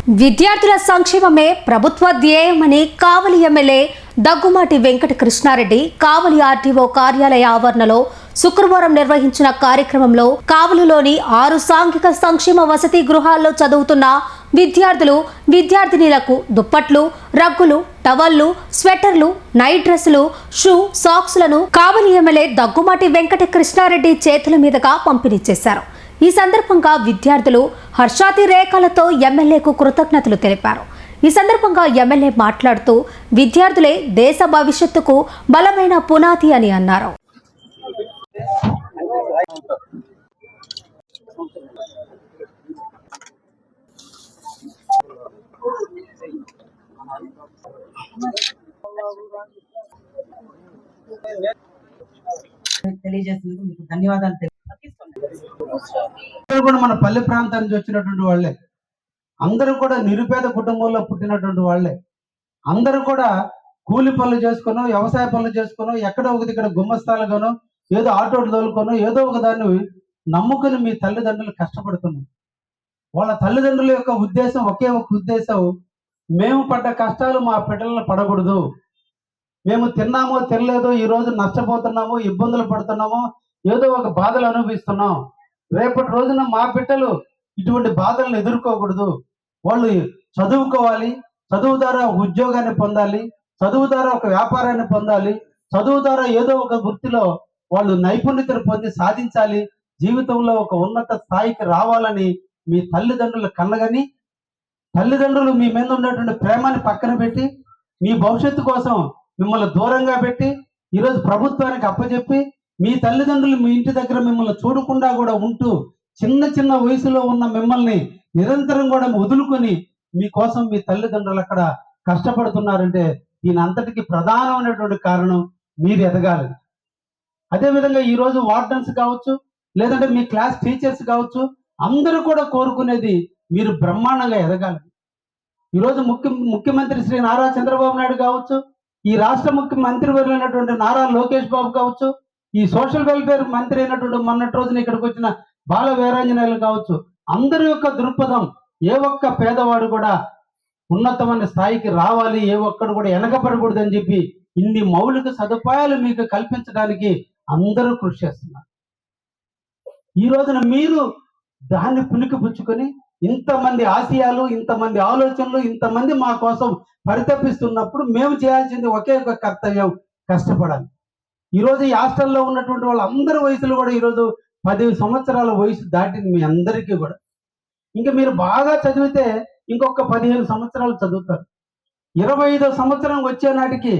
విద్యార్థుల సంక్షేమమే ప్రభుత్వ ధ్యేయమని కావలి ఎమ్మెల్యే దగ్గుమాటి వెంకట కృష్ణారెడ్డి కావలి ఆర్టీఓ కార్యాలయ ఆవరణలో శుక్రవారం నిర్వహించిన కార్యక్రమంలో కావలిలోని 6 సాంఘిక సంక్షేమ వసతి గృహాల్లో చదువుతున్న విద్యార్థినులకు దుప్పట్లు, రగ్గులు, టవళ్లు, స్వెటర్లు, నైట్ డ్రెస్సులు, షూ, సాక్స్లను కావలి ఎమ్మెల్యే దగ్గుమాటి వెంకట కృష్ణారెడ్డి చేతుల మీదుగా పంపిణీ చేశారు. ఈ సందర్భంగా విద్యార్థులు హర్షాతిరేకాలతో ఎమ్మెల్యేకు కృతజ్ఞతలు తెలిపారు. ఈ సందర్భంగా ఎమ్మెల్యే మాట్లాడుతూ విద్యార్థులే దేశ భవిష్యత్తుకు బలమైన పునాది అని అన్నారు. తెలియజేసినందుకు మీకు ధన్యవాదాలు. కూడా మన పల్లె ప్రాంతం నుంచి వచ్చినటువంటి వాళ్ళే, అందరూ కూడా నిరుపేద కుటుంబంలో పుట్టినటువంటి వాళ్ళే, అందరూ కూడా కూలి పనులు చేసుకునో వ్యవసాయ పనులు చేసుకునో ఎక్కడో ఒక దగ్గర గుమ్మస్తాలుగానో ఏదో ఆటోలు తోలుకొనో ఏదో ఒక దాన్ని నమ్ముకుని మీ తల్లిదండ్రులు కష్టపడుతున్నారు. వాళ్ళ తల్లిదండ్రుల యొక్క ఉద్దేశం ఒకే ఒక ఉద్దేశం, మేము పడ్డ కష్టాలు మా బిడ్డలను పడకూడదు. మేము తిన్నామో తినలేదో ఈరోజు నష్టపోతున్నామో ఇబ్బందులు పడుతున్నామో ఏదో ఒక బాధలు అనుభవిస్తున్నాం. రేపటి రోజున మా బిడ్డలు ఇటువంటి బాధలను ఎదుర్కోకూడదు. వాళ్ళు చదువుకోవాలి, చదువు ద్వారా ఉద్యోగాన్ని పొందాలి, చదువు ద్వారా ఒక వ్యాపారాన్ని పొందాలి, చదువు ద్వారా ఏదో ఒక వృత్తిలో వాళ్ళు నైపుణ్యతను పొంది సాధించాలి, జీవితంలో ఒక ఉన్నత స్థాయికి రావాలని మీ తల్లిదండ్రులు కన్నగని, తల్లిదండ్రులు మీ మీద ఉన్నటువంటి ప్రేమని పక్కన పెట్టి మీ భవిష్యత్తు కోసం మిమ్మల్ని దూరంగా పెట్టి ఈరోజు ప్రభుత్వానికి అప్పచెప్పి మీ తల్లిదండ్రులు మీ ఇంటి దగ్గర మిమ్మల్ని చూడకుండా కూడా ఉంటూ చిన్న వయసులో ఉన్న మిమ్మల్ని నిరంతరం కూడా వదులుకొని మీకోసం మీ తల్లిదండ్రులు అక్కడ కష్టపడుతున్నారంటే దీని అంతటికి ప్రధానమైనటువంటి కారణం మీరు ఎదగాలి. అదేవిధంగా ఈరోజు వార్డెన్స్ కావచ్చు, లేదంటే మీ క్లాస్ టీచర్స్ కావచ్చు, అందరూ కూడా కోరుకునేది మీరు బ్రహ్మాండంగా ఎదగాలి. ఈరోజు ముఖ్యమంత్రి శ్రీ నారా చంద్రబాబు నాయుడు కావచ్చు, ఈ రాష్ట్ర ముఖ్యమంత్రి అయినటువంటి నారా లోకేష్ బాబు కావచ్చు, ఈ సోషల్ వెల్ఫేర్ మంత్రి అయినటువంటి మొన్నటి రోజున ఇక్కడికి వచ్చిన బాల వీరాంజనేయులు కావచ్చు, అందరి యొక్క దృక్పథం ఏ ఒక్క పేదవాడు కూడా ఉన్నతమైన స్థాయికి రావాలి, ఏ ఒక్కడు కూడా వెనకపడకూడదు అని చెప్పి ఇన్ని మౌలిక సదుపాయాలు మీకు కల్పించడానికి అందరూ కృషి చేస్తున్నారు. ఈ రోజున మీరు దాన్ని పుణికిపుచ్చుకొని ఇంతమంది ఆశయాలు, ఇంతమంది ఆలోచనలు, ఇంతమంది మా కోసం పరితపిస్తున్నప్పుడు మేము చేయాల్సింది ఒకే ఒక కర్తవ్యం, కష్టపడాలి. ఈరోజు ఈ హాస్టల్లో ఉన్నటువంటి వాళ్ళందరి వయసులు కూడా ఈరోజు 10 సంవత్సరాల వయసు దాటింది మీ అందరికీ కూడా. ఇంకా మీరు బాగా చదివితే ఇంకొక 15 సంవత్సరాలు చదువుతారు. 25వ సంవత్సరం వచ్చే నాటికి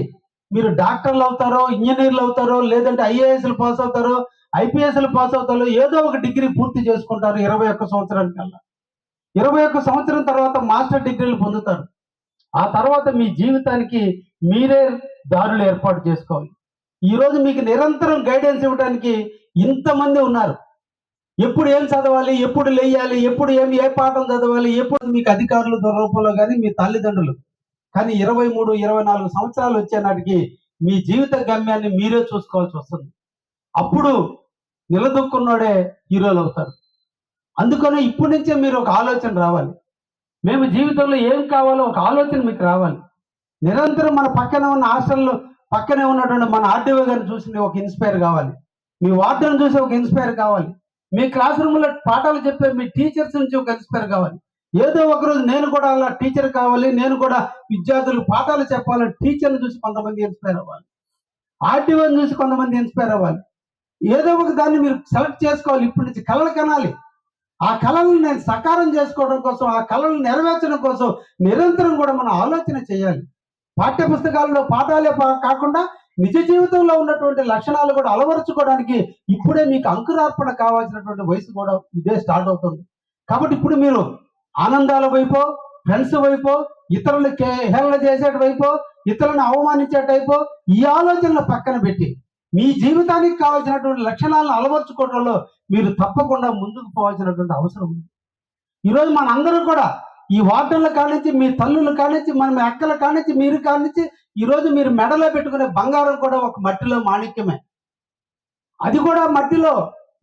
మీరు డాక్టర్లు అవుతారో, ఇంజనీర్లు అవుతారో, లేదంటే ఐఏఎస్లు పాస్ అవుతారో, ఐపీఎస్లు పాస్ అవుతారో, ఏదో ఒక డిగ్రీ పూర్తి చేసుకుంటారు 21 సంవత్సరానికల్లా. 21 సంవత్సరం తర్వాత మాస్టర్ డిగ్రీలు పొందుతారు. ఆ తర్వాత మీ జీవితానికి మీరే దారులు ఏర్పాటు చేసుకోవాలి. ఈరోజు మీకు నిరంతరం గైడెన్స్ ఇవ్వడానికి ఇంతమంది ఉన్నారు. ఎప్పుడు ఏం చదవాలి, ఎప్పుడు లేయాలి, ఎప్పుడు ఏ పాఠం చదవాలి, ఎప్పుడు మీకు అధికారులు రూపంలో కానీ మీ తల్లిదండ్రులు. కానీ 23, 24 సంవత్సరాలు వచ్చే నాటికి మీ జీవిత గమ్యాన్ని మీరే చూసుకోవాల్సి వస్తుంది. అప్పుడు నిలదొక్కున్నాడే హీరోలు అవుతారు. అందుకనే ఇప్పటి నుంచే మీరు ఒక ఆలోచన రావాలి. మేము జీవితంలో ఏం కావాలో ఒక ఆలోచన మీకు రావాలి. నిరంతరం మన పక్కన ఉన్న హాస్టల్లో పక్కనే ఉన్నటువంటి మన ఆర్టీఓ గారిని చూసి ఒక ఇన్స్పైర్ కావాలి, మీ వార్డును చూసి ఒక ఇన్స్పైర్ కావాలి, మీ క్లాస్ రూమ్లో పాఠాలు చెప్పే మీ టీచర్స్ నుంచి ఒక ఇన్స్పైర్ కావాలి. ఏదో ఒకరోజు నేను కూడా అలా టీచర్ కావాలి, నేను కూడా విద్యార్థులకు పాఠాలు చెప్పాలని టీచర్ని చూసి కొంతమంది ఇన్స్పైర్ అవ్వాలి, ఆర్టీఓని చూసి కొంతమంది ఇన్స్పైర్ అవ్వాలి. ఏదో ఒక దాన్ని మీరు సెలెక్ట్ చేసుకోవాలి. ఇప్పటి నుంచి కళలు కనాలి. ఆ కళలను నేను సకారం చేసుకోవడం కోసం, ఆ కళలను నెరవేర్చడం కోసం నిరంతరం కూడా మనం ఆలోచన చేయాలి. పాఠ్య పుస్తకాలలో పాఠాలే కాకుండా నిజ జీవితంలో ఉన్నటువంటి లక్షణాలు కూడా అలవరుచుకోవడానికి ఇప్పుడే మీకు అంకురార్పణ కావాల్సినటువంటి వయసు కూడా ఇదే స్టార్ట్ అవుతుంది. కాబట్టి ఇప్పుడు మీరు ఆనందాల వైపో, ఫ్రెండ్స్ వైపో, ఇతరులు హేళన చేసేట వైపో, ఇతరులను అవమానించేటైపో ఈ ఆలోచనలు పక్కన పెట్టి మీ జీవితానికి కావాల్సినటువంటి లక్షణాలను అలవర్చుకోవడంలో మీరు తప్పకుండా ముందుకు పోవాల్సినటువంటి అవసరం ఉంది. ఈరోజు మనందరూ కూడా ఈ వార్డుల కానించి, మీ తల్లుల కానించి, మన అక్కల కానించి, మీరు కానించి ఈరోజు మీరు మెడలో పెట్టుకునే బంగారం కూడా ఒక మట్టిలో మాణిక్యమే. అది కూడా మట్టిలో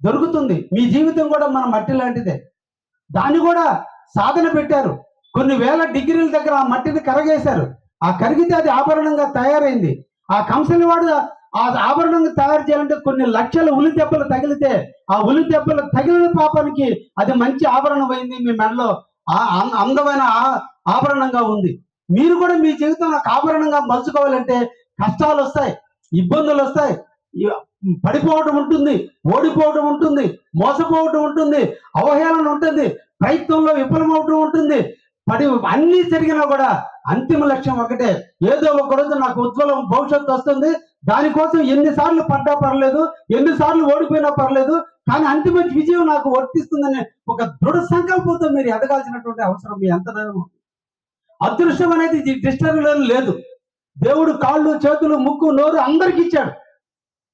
దొరుకుతుంది. మీ జీవితం కూడా మన మట్టి లాంటిదే. దాన్ని కూడా సాధన పెట్టారు. కొన్ని వేల డిగ్రీల దగ్గర ఆ మట్టిని కరగేశారు. ఆ కరిగితే అది ఆభరణంగా తయారైంది. ఆ కంసలి వాడు ఆ ఆభరణంగా తయారు చేయాలంటే కొన్ని లక్షల ఉలి దెబ్బలు తగిలితే ఆ ఉలి దెబ్బలు తగిలిన పాపానికి అది మంచి ఆభరణం అయింది. మీ మెడలో అందమైన ఆభరణంగా ఉంది. మీరు కూడా మీ జీవితంలో ఆభరణంగా మలుచుకోవాలంటే కష్టాలు వస్తాయి, ఇబ్బందులు వస్తాయి, పడిపోవడం ఉంటుంది, ఓడిపోవడం ఉంటుంది, మోసపోవడం ఉంటుంది, అవహేళన ఉంటుంది, ప్రయత్నంలో విఫలమవడం ఉంటుంది. అన్ని జరిగినా కూడా అంతిమ లక్ష్యం ఒకటే, ఏదో ఒక రోజు నాకు ఉజ్వలం భవిష్యత్తు వస్తుంది, దానికోసం ఎన్నిసార్లు పడ్డా పర్లేదు, ఎన్నిసార్లు ఓడిపోయినా పర్లేదు, కానీ అంతిమ విజయం నాకు వర్తిస్తుందనే ఒక దృఢ సంకల్పంతో మీరు ఎదగాల్సినటువంటి అవసరం మీ అంతరం. అదృష్టం అనేది డిక్షనరీలో లేదు. దేవుడు కాళ్ళు, చేతులు, ముక్కు, నోరు అందరికి ఇచ్చాడు.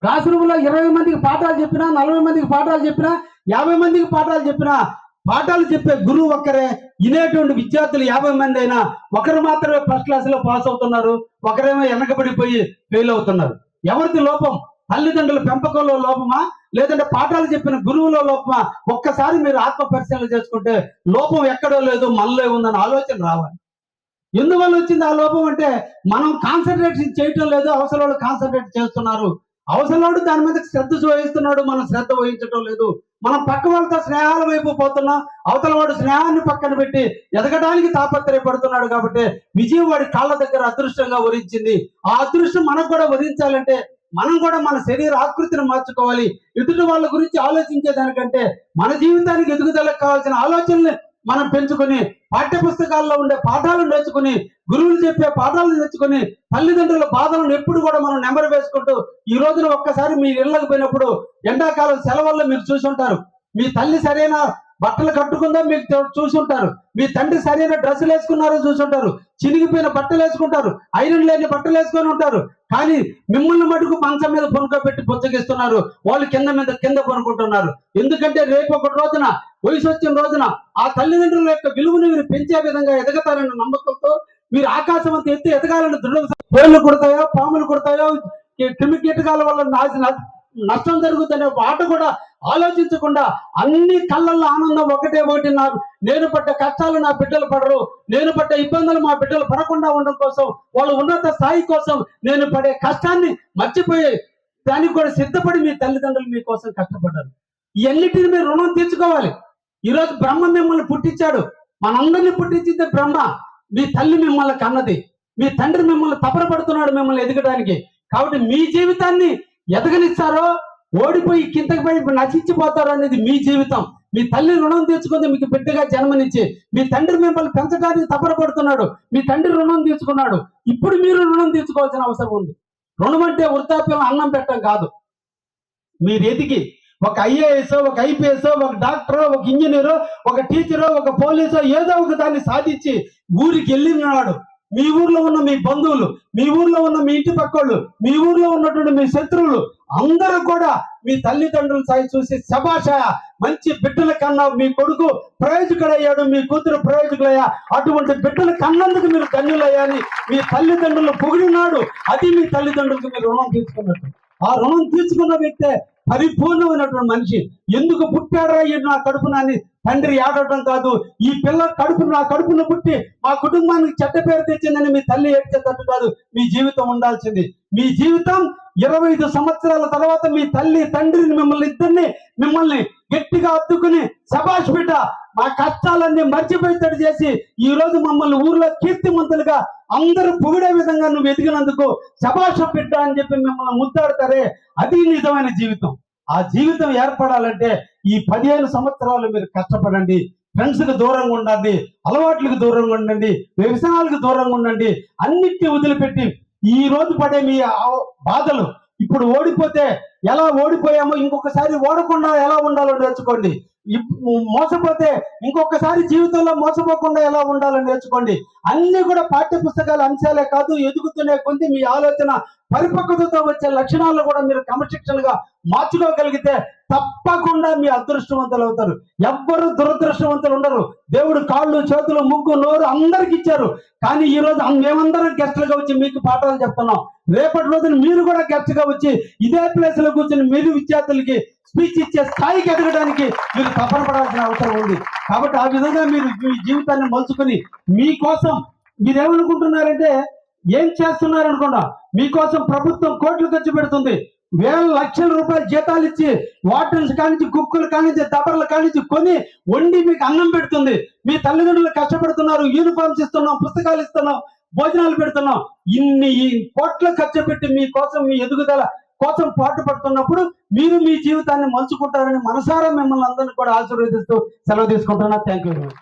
క్లాస్ రూమ్ లో 20 మందికి పాఠాలు చెప్పినా, 40 మందికి పాఠాలు చెప్పినా, 50 మందికి పాఠాలు చెప్పినా, పాఠాలు చెప్పే గురువు ఒక్కరే. వినేటువంటి విద్యార్థులు 50 మంది అయినా ఒకరు మాత్రమే ఫస్ట్ క్లాస్ లో పాస్ అవుతున్నారు, ఒకరేమో వెనకబడిపోయి ఫెయిల్ అవుతున్నారు. ఎవరిది లోపం? తల్లిదండ్రుల పెంపకంలో లోపమా, లేదంటే పాఠాలు చెప్పిన గురువులో లోపమా? ఒక్కసారి మీరు ఆత్మ పరిశీలన చేసుకుంటే లోపం ఎక్కడో లేదు, మనలో ఉందని ఆలోచన రావాలి. ఎందువల్ల వచ్చింది ఆ లోపం అంటే మనం కాన్సన్ట్రేషన్ చేయటం లేదు, అవసరం వాళ్ళు కాన్సన్ట్రేట్ చేస్తున్నారు. అవసరంలోడు దాని మీద శ్రద్ధ వహిస్తున్నాడు, మనం శ్రద్ధ వహించడం లేదు. మనం పక్క వాళ్ళతో స్నేహాల వైపు పోతున్నాం, అవతల వాడు స్నేహాన్ని పక్కన పెట్టి ఎదగడానికి తాపత్రయపడుతున్నాడు. కాబట్టి విజయం వాడి కాళ్ళ దగ్గర అదృష్టంగా వరించింది. ఆ అదృష్టం మనకు కూడా వరించాలంటే మనం కూడా మన శరీర ఆకృతిని మార్చుకోవాలి. ఎదుటి వాళ్ళ గురించి ఆలోచించేదానికంటే మన జీవితానికి ఎదుగుదలకు కావాల్సిన ఆలోచనల్ని మనం పెంచుకొని, పాఠ్య పుస్తకాల్లో ఉండే పాఠాలు నేర్చుకుని, గురువులు చెప్పే పాఠాలు నేర్చుకుని, తల్లిదండ్రుల బాధలను ఎప్పుడు కూడా మనం నెమరు వేసుకుంటూ, ఈ రోజున ఒక్కసారి మీ ఇళ్ళకి పోయినప్పుడు ఎండాకాలం సెలవుల్లో మీరు చూసుంటారు, మీ తల్లి సరైన బట్టలు కట్టుకుందో మీకు చూసుంటారు, మీ తండ్రి సరైన డ్రెస్సులు వేసుకున్నారో చూసుంటారు, చినిగిపోయిన బట్టలు వేసుకుంటారు, ఐరన్ లేని బట్టలు వేసుకొని ఉంటారు. కానీ మిమ్మల్ని మటుకు మంచం మీద పొనుకోబెట్టి బుచ్చగిస్తున్నారు, వాళ్ళు కింద పనుకుంటున్నారు. ఎందుకంటే రేపు ఒక రోజున, వయసు వచ్చిన రోజున ఆ తల్లిదండ్రుల యొక్క విలువను మీరు పెంచే విధంగా ఎదగతారన్న నమ్మకంతో మీరు ఆకాశం అంత ఎత్తి ఎదగాలని దృఢ. కోళ్ళు కుడతాయో, పాములు కుడతాయో, క్రిమి కీటకాల వల్ల నష్టం జరుగుతుందనే మాట కూడా ఆలోచించకుండా అన్ని కళ్ళల్లో ఆనందం ఒకటే. నేను పడ్డ కష్టాలు నా బిడ్డలు పడరు, నేను పడ్డ ఇబ్బందులు మా బిడ్డలు పడకుండా ఉండడం కోసం, వాళ్ళు ఉన్నత స్థాయి కోసం నేను పడే కష్టాన్ని మర్చిపోయి దానికి కూడా సిద్ధపడి మీ తల్లిదండ్రులు మీకోసం కష్టపడ్డారు. ఇవన్నిటిని మీరు రుణం తీర్చుకోవాలి. ఈరోజు బ్రహ్మ మిమ్మల్ని పుట్టించాడు, మనందరినీ పుట్టించింది బ్రహ్మ. మీ తల్లి మిమ్మల్ని కన్నది, మీ తండ్రి మిమ్మల్ని తపరపడుతున్నాడు మిమ్మల్ని ఎదగడానికి. కాబట్టి మీ జీవితాన్ని ఎదగనిస్తారో ఓడిపోయి కిందకి పోయి నశించిపోతారో అనేది మీ జీవితం. మీ తల్లి రుణం తీర్చుకుంది మీకు బిడ్డగా జన్మనిచ్చి, మీ తండ్రి మిమ్మల్ని పెంచడానికి తపరపడుతున్నాడు, మీ తండ్రి రుణం తీర్చుకున్నాడు. ఇప్పుడు మీరు రుణం తీర్చుకోవాల్సిన అవసరం ఉంది. రుణం అంటే వృద్ధాప్యం అన్నం పెట్టడం కాదు. మీరు ఎదిగి ఒక ఐఏఎస్, ఒక ఐపీఎస్, ఒక డాక్టర్, ఒక ఇంజనీరు, ఒక టీచరు, ఒక పోలీసు ఏదో ఒక దాన్ని సాధించి ఊరికి వెళ్ళినాడు. మీ ఊర్లో ఉన్న మీ బంధువులు, మీ ఊర్లో ఉన్న మీ ఇంటి పక్కోళ్ళు, మీ ఊర్లో ఉన్నటువంటి మీ శత్రువులు అందరూ కూడా మీ తల్లిదండ్రుల స్థాయి చూసి శభాష, మంచి బిడ్డల కన్నా మీ కొడుకు ప్రయోజకుడయ్యాడు, మీ కూతురు ప్రయోజకులయ్యా, అటువంటి బిడ్డల కన్నందుకు మీరు ధన్యులయ్యాని మీ తల్లిదండ్రులు పొగిడినాడు. అది మీ తల్లిదండ్రులకు మీరు రుణం తీర్చుకున్నట్టు. ఆ రుణం తీర్చుకున్న వ్యక్తే పరిపూర్ణమైనటువంటి మనిషి. ఎందుకు పుట్టాడా ఈ నా కడుపునని తండ్రి ఏడవడం కాదు, ఈ పిల్ల నా కడుపున పుట్టి మా కుటుంబానికి చెడ్డ పేరు తెచ్చిందని మీ తల్లి ఏడ్చేటట్టు కాదు మీ జీవితం ఉండాల్సింది. మీ జీవితం 25 సంవత్సరాల తర్వాత మీ తల్లి తండ్రిని మిమ్మల్ని గట్టిగా అద్దుకుని శభాష్ బిడ్డ, మా కష్టాలన్నీ మర్చిపోయేటట్టు చేసి ఈ రోజు మమ్మల్ని ఊర్లో కీర్తిమంతులుగా అందరూ పొగిడే విధంగా నువ్వు ఎదిగినందుకు శభాష్ బిడ్డ అని చెప్పి మిమ్మల్ని ముద్దాడతారే, అది నిజమైన జీవితం. ఆ జీవితం ఏర్పడాలంటే ఈ 15 సంవత్సరాలు మీరు కష్టపడండి. ఫ్రెండ్స్కి దూరంగా ఉండండి, అలవాట్లకు దూరంగా ఉండండి, వ్యసనాలకు దూరంగా ఉండండి. అన్నిటిని వదిలిపెట్టి ఈ రోజు పడే మీ బాధలు, ఇప్పుడు ఓడిపోతే ఎలా ఓడిపోయామో ఇంకొకసారి ఓడకుండా ఎలా ఉండాలో నేర్చుకోండి. మోసపోతే ఇంకొకసారి జీవితంలో మోసపోకుండా ఎలా ఉండాలో నేర్చుకోండి. అన్ని కూడా పాఠ్య పుస్తకాల అంశాలే కాదు, ఎదుగుతునే కొద్ది మీ ఆలోచన పరిపక్వతతో వచ్చే లక్షణాలను కూడా మీరు క్రమశిక్షణగా మార్చుకోగలిగితే తప్పకుండా మీ అదృష్టవంతులు అవుతారు. ఎవ్వరు దురదృష్టవంతులు ఉండరు. దేవుడు కాళ్ళు, చేతులు, ముక్కు, నోరు అందరికి ఇచ్చారు. కానీ ఈ రోజు మేమందరం గెస్టులుగా వచ్చి మీకు పాఠాలు చెప్తున్నాం. రేపటి రోజున మీరు కూడా గెస్ట్గా వచ్చి ఇదే ప్లేస్ లో కూర్చొని మీరు విద్యార్థులకి స్పీచ్ ఇచ్చే స్థాయికి ఎదగడానికి మీరు తపన పడాల్సిన అవసరం ఉంది. కాబట్టి ఆ విధంగా మీరు మీ జీవితాన్ని మలుచుకుని మీకోసం మీరేమనుకుంటున్నారంటే ఏం చేస్తున్నారు అనుకున్నా, మీకోసం ప్రభుత్వం కోట్లు ఖర్చు పెడుతుంది, వేల లక్షల రూపాయల జీతాలు ఇచ్చి వాటర్స్ కానించి కుక్కులు కానించి దబర్లు కానించి కొని వండి మీకు అన్నం పెడుతుంది. మీ తల్లిదండ్రులు కష్టపడుతున్నారు, యూనిఫామ్స్ ఇస్తున్నాం, పుస్తకాలు ఇస్తున్నాం, భోజనాలు పెడుతున్నాం. ఇన్ని కోట్ల ఖర్చు పెట్టి మీకోసం మీ ఎదుగుదల కోసం పాటు పడుతున్నప్పుడు మీరు మీ జీవితాన్ని మలుచుకుంటారని మనసారా మిమ్మల్ని అందరినీ కూడా ఆశీర్వదిస్తూ సెలవు తీసుకుంటున్నా. Thank you.